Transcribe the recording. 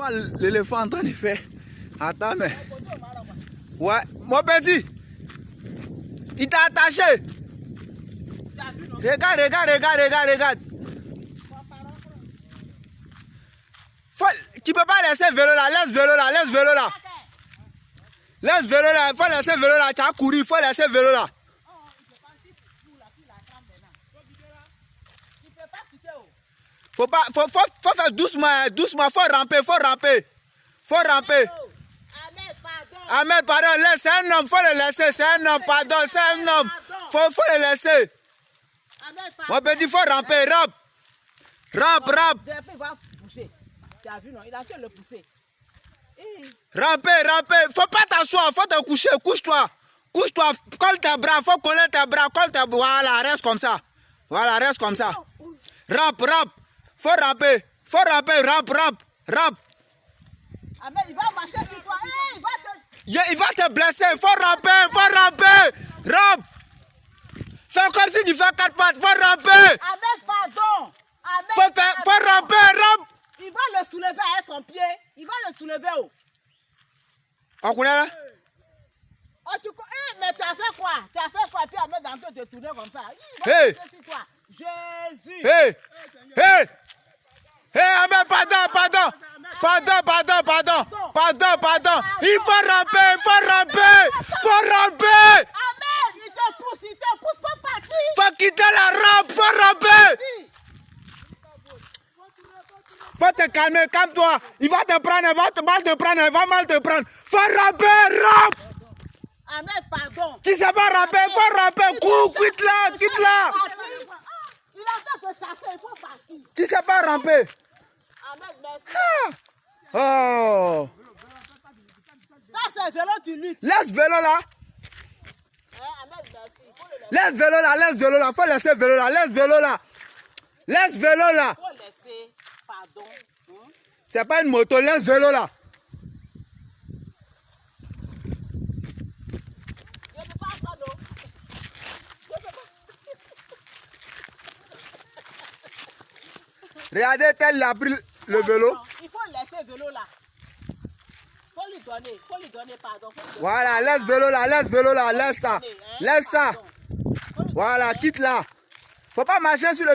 vois l'éléphant en train de faire. Attends, mais. Ouais, mon petit. Il t'a attaché. Regarde, regarde, regarde, regarde, regarde. Tu peux pas laisser le vélo là, laisse le vélo là, laisse le vélo là. Laisse le vélo là, il faut laisser le vélo là, tu as couru, il faut laisser le vélo là. Faut faire doucement, doucement, faut ramper. Faut ramper. Ahmed, pardon, laisse, c'est un homme, faut le laisser, c'est un homme, pardon, c'est un homme. Faut le laisser. Mon petit, faut ramper, rampe. Il va pousser. Tu as vu, non? Il a fait le pousser. Ramper. Faut pas t'asseoir, faut te coucher, couche-toi. Couche-toi, colle tes bras, faut coller tes bras, colle tes bras. Voilà, reste comme ça. Voilà, reste comme ça. Rampe. Faut ramper, rampe. Ahmed, il va marcher sur toi. Il va te blesser, faut ramper. Rampe. Fais comme si tu fais 4 pattes, faut ramper. Ahmed, pardon. Ahmed, faut ramper. Il va le soulever avec son pied. Il va le soulever où? On connaît là? Mais tu as fait quoi? Puis Ahmed dans toi te tourner comme ça. Hey! Jésus! Hey, Ahmed, pardon. Il faut ramper. Ahmed, il te pousse pas partir. Faut quitter la rampe, faut ramper. Faut te calmer, calme-toi. Il va te prendre, il va mal te prendre. Faut ramper. Ahmed, pardon. Tu sais pas ramper, faut ramper. Quitte là. Il a fait te chasser, il faut partir. Tu sais pas ramper. Ahmed, merci. Oh. Ça, c'est le vélo, tu luttes. Laisse le vélo là. Ahmed, merci. Laisse le vélo là. Faut laisser le vélo là. Laisse le vélo là. Faut laisser, pardon. C'est pas une moto, laisse le vélo là. Je ne peux pas prendre. Regardez, tel il a pris le vélo. Il faut laisser le vélo là. Faut lui donner, pardon. Voilà, laisse le vélo là, laisse ça. Voilà, quitte là. Faut pas marcher sur le